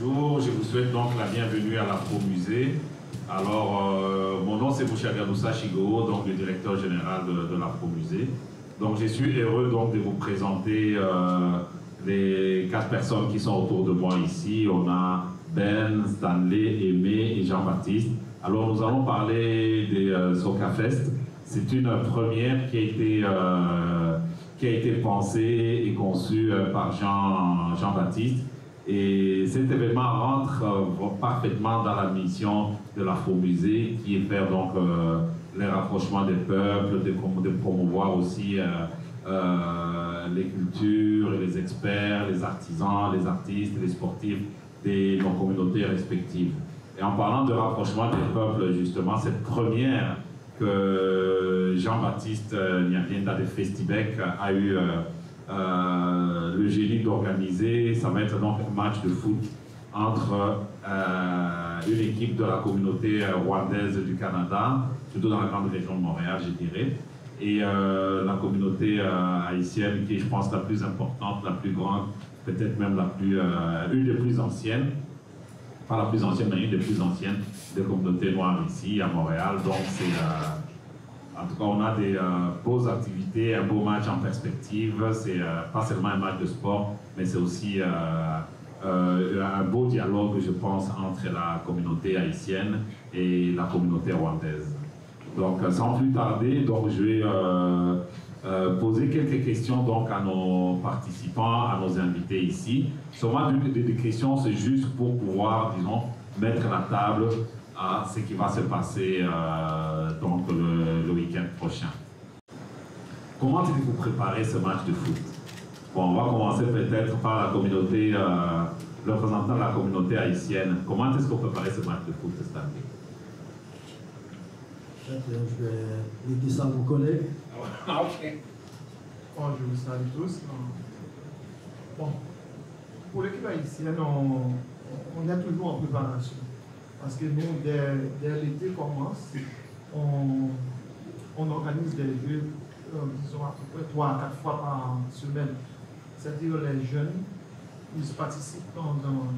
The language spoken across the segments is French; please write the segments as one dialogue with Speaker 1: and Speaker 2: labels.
Speaker 1: Bonjour, je vous souhaite donc la bienvenue à l'Afro-Musée. Alors, mon nom c'est Mouchagadoussa Chigo, donc le directeur général de l'Afro-Musée. Donc, je suis heureux donc de vous présenter les 4 personnes qui sont autour de moi ici. On a Ben, Stanley, Aimé et Jean-Baptiste. Alors, nous allons parler des Soca Fest. C'est une première qui a été pensée et conçue par Jean-Baptiste. Et cet événement rentre parfaitement dans la mission de l'Afro-Musée, qui est faire donc les rapprochements des peuples, de promouvoir aussi les cultures, les experts, les artisans, les artistes, les sportifs de nos communautés respectives. Et en parlant de rapprochement des peuples, justement, cette première que Jean-Baptiste Niabienda de Festibec a eu le génie d'organiser, ça va être donc un match de foot entre une équipe de la communauté rwandaise du Canada, surtout dans la grande région de Montréal, je dirais, et la communauté haïtienne qui est, je pense, la plus importante, la plus grande, peut-être même une des plus anciennes, pas la plus ancienne, mais une des plus anciennes des communautés noires ici à Montréal. Donc c'est en tout cas, on a des beaux activités, un beau match en perspective. C'est pas seulement un match de sport, mais c'est aussi un beau dialogue, je pense, entre la communauté haïtienne et la communauté rwandaise. Donc, sans plus tarder, donc, je vais poser quelques questions donc, à nos participants, à nos invités ici. Seulement des questions, c'est juste pour pouvoir, disons, mettre la table à ce qui va se passer donc le week-end prochain. Comment est-ce que vous préparez ce match de foot? Bon, on va commencer peut-être par la communauté, le représentant de la communauté haïtienne. Comment est-ce que vous préparez ce match de foot cette année?
Speaker 2: Je vais laisser ça à vos collègues.
Speaker 3: Ah, ok. Bon, je vous salue tous. Bon, pour l'équipe haïtienne, on est toujours en préparation. Parce que nous, dès l'été commence, on organise des jeux, disons à peu près 3 à 4 fois par semaine. C'est-à-dire les jeunes, ils participent dans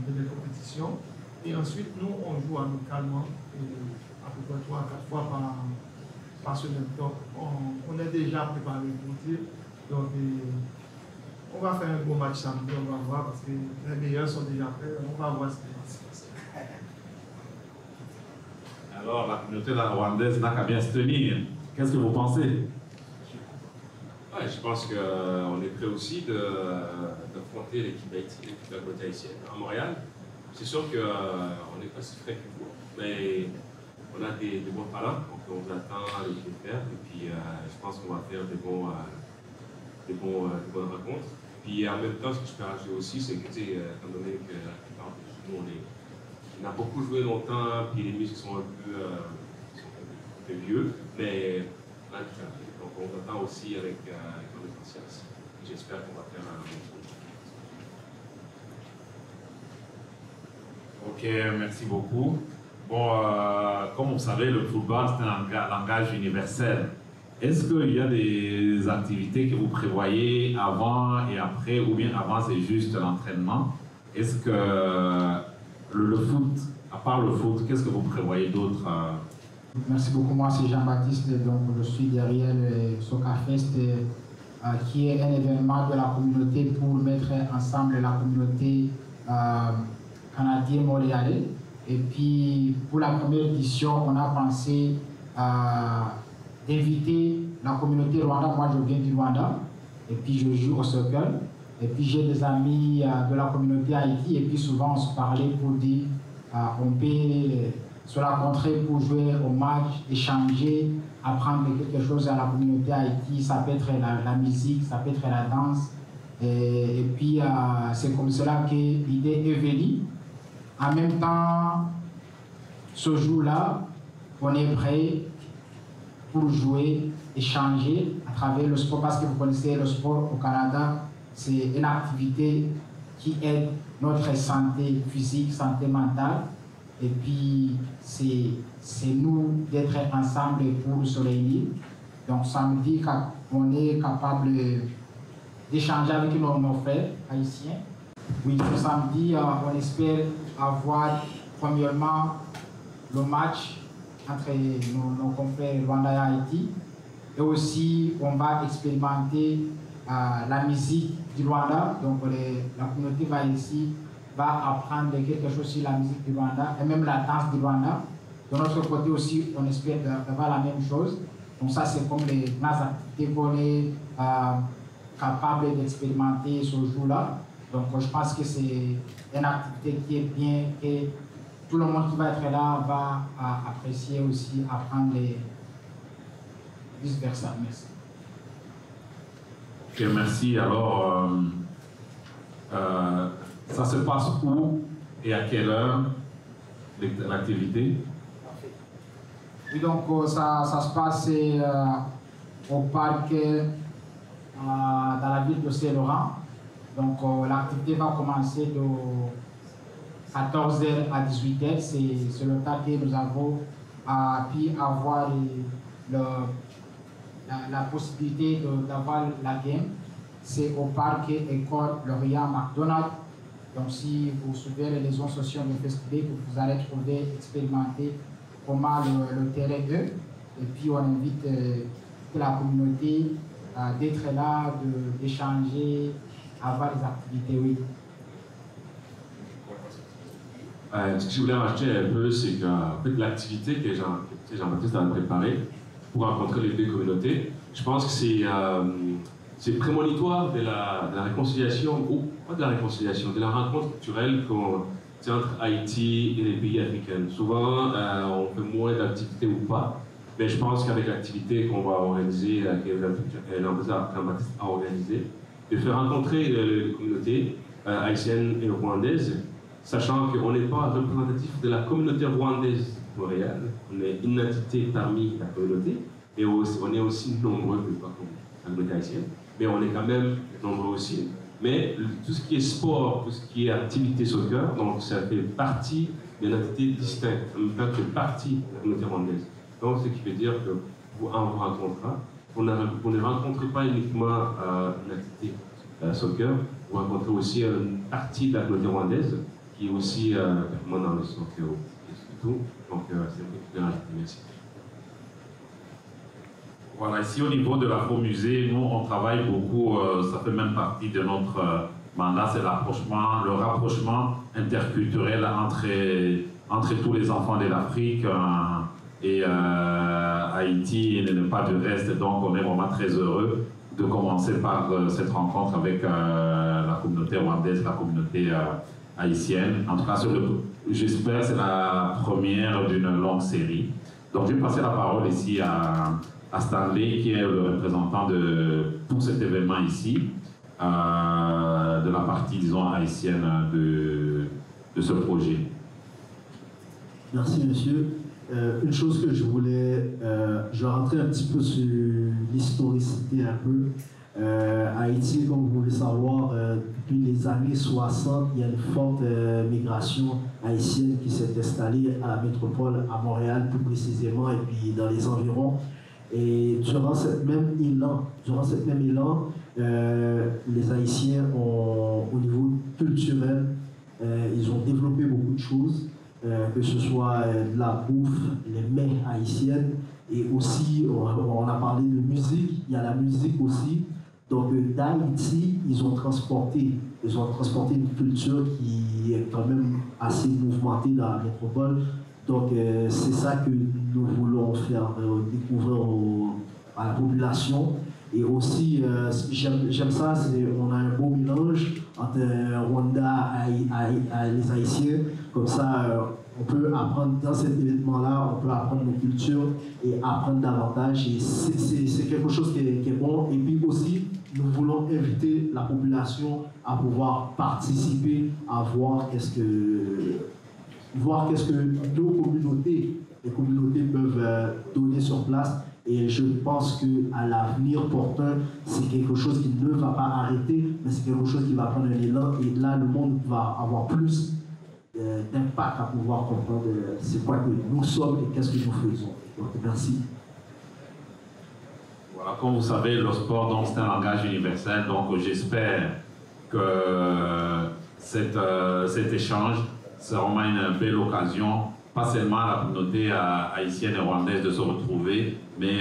Speaker 3: des compétitions. Et ensuite, nous, on joue amicalement à peu près 3 à 4 fois par semaine. Donc, on est déjà préparé pour dire. Donc, on va faire un beau match samedi, on va voir, parce que les meilleurs sont déjà prêts. On va voir ce qui va se passer.
Speaker 1: Alors, la communauté rwandaise n'a qu'à bien se tenir. Qu'est-ce que vous pensez?
Speaker 4: Ouais, je pense qu'on est prêt aussi d'affronter l'équipe de la communauté haïtienne à Montréal. C'est sûr qu'on n'est pas si frais que vous, mais on a des bons talents, donc on vous attend à les faire. Et puis, je pense qu'on va faire des bonnes rencontres. Puis, en même temps, ce que je peux rajouter aussi, c'est que, étant donné que la plupart de nous, on a beaucoup joué longtemps, puis les muscles sont un peu vieux, mais on a du faire. Donc on attend aussi avec impatience. J'espère qu'on va faire un bon
Speaker 1: Ok, merci beaucoup. Bon, comme vous savez, le football, c'est un langage universel. Est-ce qu'il y a des activités que vous prévoyez avant et après, ou bien avant c'est juste l'entraînement? Est-ce que le foot, à part le foot, qu'est-ce que vous prévoyez d'autre?
Speaker 5: Merci beaucoup. Moi, c'est Jean-Baptiste. Donc, je suis derrière le Soca Fest, qui est un événement de la communauté pour mettre ensemble la communauté canadienne montréalais. Et puis, pour la première édition, on a pensé d'inviter la communauté rwandaise. Moi, je viens du Rwanda. Et puis, je joue au soccer. Et puis j'ai des amis de la communauté Haïti et puis souvent on se parlait pour dire on peut se rencontrer pour jouer au match, échanger, apprendre quelque chose à la communauté Haïti. Ça peut être la musique, ça peut être la danse. Et puis c'est comme cela que l'idée est venue. En même temps, ce jour-là, on est prêt pour jouer, échanger à travers le sport parce que vous connaissez le sport au Canada. C'est une activité qui aide notre santé physique, santé mentale. Et puis, c'est nous d'être ensemble pour se réunir. Donc, ça me dit qu'on est capable d'échanger avec nos frères haïtiens. Oui, ce samedi, on espère avoir premièrement le match entre nos confrères Rwanda et Haïti. Et aussi, on va expérimenter la musique du Rwanda. Donc, la communauté va apprendre quelque chose sur la musique du Rwanda et même la danse du Rwanda. De notre côté aussi, on espère avoir la même chose. Donc, ça, c'est comme les grandes activités qu'on est capable d'expérimenter ce jour-là. Donc, je pense que c'est une activité qui est bien et tout le monde qui va être là va apprécier aussi, apprendre les vice-versa. Merci.
Speaker 1: Ok, merci. Alors, ça se passe où et à quelle heure l'activité?
Speaker 5: Oui, donc ça se passe au parc dans la ville de Saint-Laurent. Donc l'activité va commencer de 14h à 18h. C'est le temps que nous avons pu avoir la possibilité d'avoir la game. C'est au parc École Lauriat McDonald. Donc si vous suivez les réseaux sociaux de Facebook, vous allez trouver, expérimenter comment le terrain est. Et puis on invite la communauté d'être là, d'échanger, avoir des activités, oui.
Speaker 4: Ce que je voulais rajouter un peu, c'est que en fait, l'activité que Jean-Baptiste a préparée pour rencontrer les deux communautés, je pense que c'est prémonitoire de la réconciliation, ou pas de la réconciliation, de la rencontre culturelle entre Haïti et les pays africains. Souvent, on fait moins d'activités ou pas, mais je pense qu'avec l'activité qu'on va organiser, que Jean-Baptiste a organisée, de faire rencontrer les communautés haïtiennes et rwandaises, sachant qu'on n'est pas représentatif de la communauté rwandaise Montréal, on est une entité parmi la communauté, et on est aussi nombreux, pas comme la communauté haïtienne, mais on est quand même nombreux aussi. Mais tout ce qui est sport, tout ce qui est activité soccer, donc ça fait partie d'une entité distincte, en même temps que partie de la communauté rwandaise. Donc ce qui veut dire que vous rencontrera, on ne rencontre pas uniquement une entité soccer, vous rencontrez aussi une partie de la communauté rwandaise qui est aussi performante dans le soccer et tout. Donc c'est une petite rajouter. Merci.
Speaker 1: Voilà, ici au niveau de l'Afro-Musée, nous on travaille beaucoup, ça fait même partie de notre mandat, c'est le rapprochement interculturel entre tous les enfants de l'Afrique et Haïti et pas de reste. Donc on est vraiment très heureux de commencer par cette rencontre avec la communauté rwandaise, la communauté haïtienne. En tout cas, j'espère que c'est la première d'une longue série. Donc je vais passer la parole ici à Stanley, qui est le représentant de tout cet événement ici, de la partie, disons, haïtienne de ce projet.
Speaker 2: Merci, monsieur. Une chose que je voulais rentrer un petit peu sur l'historicité un peu. Haïti, comme vous pouvez savoir, depuis les années 60, il y a une forte migration haïtienne qui s'est installée à la métropole, à Montréal plus précisément, et puis dans les environs. Et durant cette même élan, les Haïtiens au niveau culturel, ils ont développé beaucoup de choses, que ce soit de la bouffe, les mets haïtiennes, et aussi, on a parlé de musique, il y a la musique aussi. Donc d'Haïti, ils ont transporté une culture qui est quand même assez mouvementée dans la métropole. Donc c'est ça que nous voulons faire découvrir à la population. Et aussi, j'aime ça, on a un beau mélange entre Rwanda et les Haïtiens. Comme ça, on peut apprendre dans cet événement-là, on peut apprendre nos cultures et apprendre davantage. Et c'est quelque chose qui est bon. Et puis aussi, nous voulons inviter la population à pouvoir participer, à voir qu'est-ce que les communautés peuvent donner sur place. Et je pense qu'à l'avenir porteur, c'est quelque chose qui ne va pas arrêter, mais c'est quelque chose qui va prendre un élan. Et là, le monde va avoir plus d'impact à pouvoir comprendre c'est quoi que nous sommes et qu'est-ce que nous faisons. Donc, merci.
Speaker 1: Voilà, comme vous savez, le sport, c'est un langage universel. Donc, j'espère que cet échange. C'est vraiment une belle occasion, pas seulement à la communauté haïtienne et rwandaise de se retrouver, mais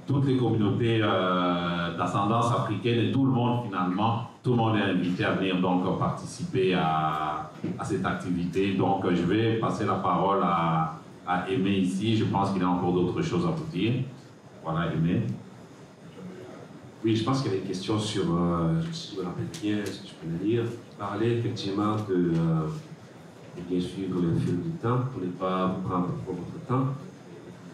Speaker 1: toutes les communautés d'ascendance africaine et tout le monde finalement, tout le monde est invité à venir donc participer à cette activité. Donc je vais passer la parole à Aimé ici, je pense qu'il a encore d'autres choses à vous dire. Voilà Aimé.
Speaker 4: Oui, je pense qu'il y avait une question sur, si je me rappelle bien, si je peux le lire, parler effectivement de bien suivre le fil du temps, pour ne pas vous prendre trop votre temps.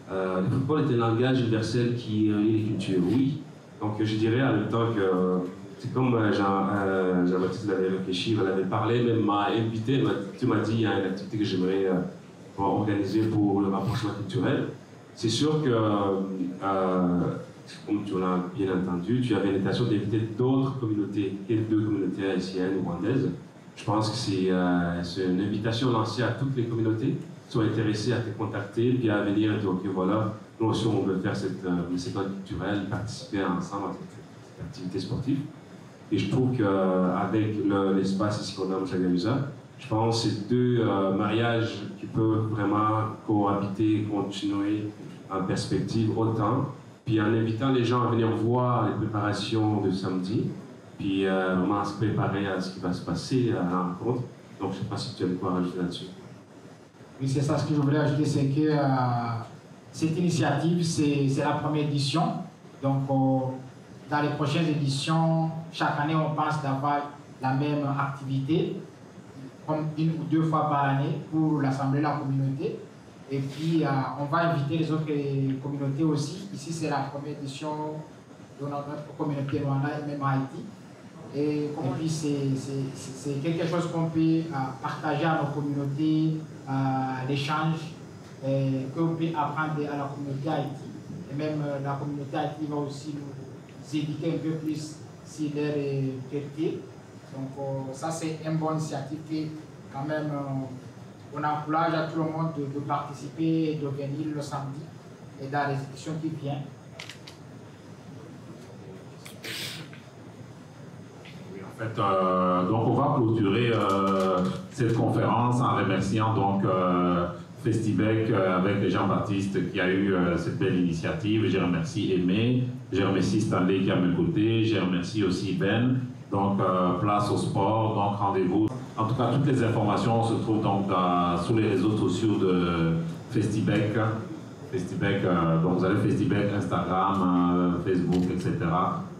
Speaker 4: Le football est un langage universel qui relie les cultures, oui. Donc je dirais en même temps que c'est comme Jean-Baptiste l'avait réfléchi, il avait parlé, même m'a invité, tu m'as dit il y a une activité que j'aimerais organiser pour le rapprochement culturel. C'est sûr que, comme tu l'as bien entendu, tu avais l'intention d'inviter d'autres communautés, et deux communautés haïtiennes ou rwandaises. Je pense que c'est une invitation lancée à toutes les communautés qui sont intéressées à te contacter, puis à venir et dire ok voilà, nous aussi on veut faire cette séquence culturelle, participer ensemble à cette activité sportive. Et je trouve qu'avec l'espace ici qu'on a au Chagamusa, je pense que c'est deux mariages qui peuvent vraiment cohabiter, continuer en perspective autant, puis en invitant les gens à venir voir les préparations de samedi, puis vraiment à se préparer à ce qui va se passer à la rencontre. Donc je ne sais pas si tu as quoi rajouter là-dessus.
Speaker 5: Oui, c'est ça ce que je voulais ajouter, c'est que cette initiative, c'est la première édition. Donc dans les prochaines éditions, chaque année, on pense d'avoir la même activité, comme 1 ou 2 fois par année pour l'Assemblée de la communauté. Et puis, on va inviter les autres communautés aussi. Ici, c'est la première édition de notre communauté Rwanda et même Haïti. Et puis, c'est quelque chose qu'on peut partager à nos communautés, l'échange, qu'on peut apprendre à la communauté Haïti. Et même la communauté Haïti va aussi nous éduquer un peu plus sur leur vérité. Donc, ça, c'est une bonne initiative qui, quand même, on encourage à tout le monde de participer et de venir le samedi et dans les éditions qui viennent.
Speaker 1: Oui, en fait, donc on va clôturer cette conférence en remerciant donc Festibec avec Jean-Baptiste qui a eu cette belle initiative. Je remercie Aimé, je remercie Stanley qui est à mes côtés, je remercie aussi Ben. Donc place au sport, donc rendez-vous. En tout cas, toutes les informations se trouvent donc sur les réseaux sociaux de Festibec. Donc vous avez Festibec, Instagram, Facebook, etc.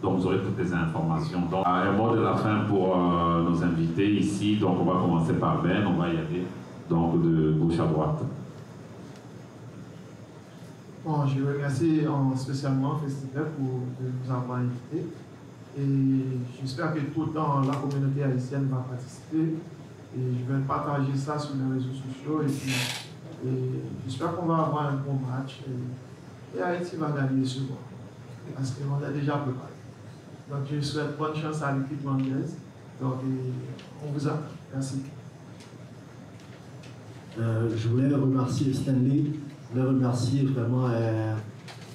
Speaker 1: Donc vous aurez toutes les informations. Donc un mot de la fin pour nos invités ici. Donc on va commencer par Ben, on va y aller donc de gauche à droite.
Speaker 3: Bon, je remercie spécialement Festibec pour nous avoir invités. Et j'espère que tout le temps la communauté haïtienne va participer. Et je vais partager ça sur les réseaux sociaux. Et puis, j'espère qu'on va avoir un bon match. Et Haïti va gagner souvent. Parce qu'on a déjà préparé. Donc je souhaite bonne chance à l'équipe rwandaise. Donc on vous attend. Merci.
Speaker 2: Je voulais remercier Stanley. Je voulais remercier vraiment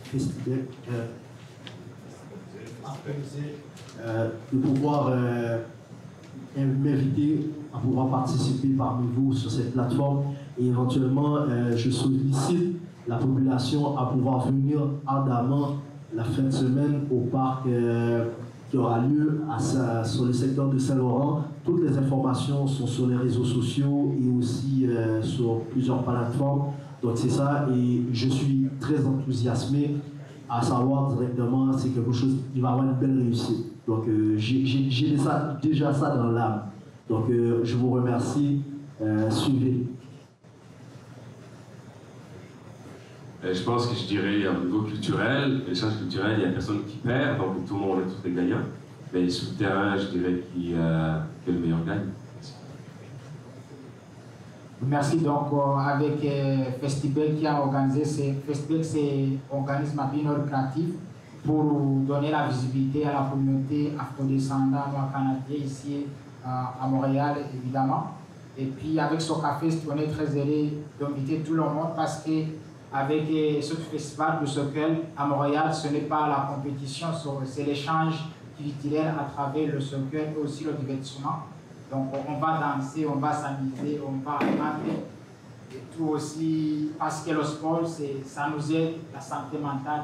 Speaker 2: Festibec. De pouvoir m'inviter à pouvoir participer parmi vous sur cette plateforme et éventuellement je sollicite la population à pouvoir venir ardemment la fin de semaine au parc qui aura lieu sur le secteur de Saint-Laurent. Toutes les informations sont sur les réseaux sociaux et aussi sur plusieurs plateformes. Donc c'est ça et je suis très enthousiasmé à savoir directement c'est quelque chose qui va avoir une belle réussite. Donc j'ai déjà ça dans l'âme. Donc je vous remercie. Suivez.
Speaker 4: Je pense que je dirais au niveau culturel, l'échange culturel, il n'y a personne qui perd, donc tout le monde est tous les gagnants. Mais sur le terrain, je dirais que le meilleur gagne.
Speaker 5: Merci. Donc avec Festibec qui a organisé, Festibec c'est un organisme à but non lucratif pour donner la visibilité à la communauté afrodescendante canadienne ici à Montréal évidemment. Et puis avec ce café, on est très heureux d'inviter tout le monde parce que avec ce festival de Circle à Montréal, ce n'est pas la compétition, c'est l'échange culturel à travers le Circle et aussi le divertissement. Donc on va danser, on va s'amuser, on va apprendre. Et tout aussi, parce que le sport, ça nous aide, la santé mentale,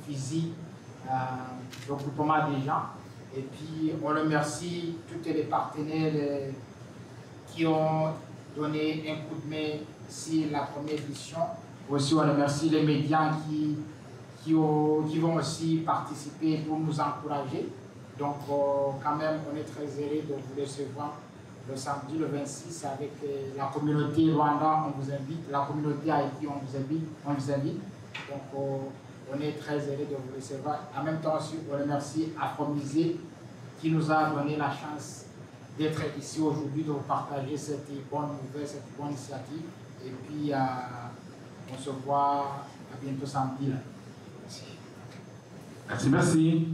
Speaker 5: physique, le groupement des gens. Et puis on remercie tous les partenaires qui ont donné un coup de main sur la première édition. Aussi on remercie les médias qui vont aussi participer pour nous encourager. Donc quand même on est très heureux de vous recevoir le samedi, le 26, avec la communauté Rwanda, on vous invite, la communauté Haïti, on vous invite. Donc, on est très heureux de vous recevoir. En même temps aussi, on remercie Afromusée qui nous a donné la chance d'être ici aujourd'hui, de vous partager cette bonne nouvelle, cette bonne initiative. Et puis, on se voit à bientôt samedi. Là.
Speaker 1: Merci, merci.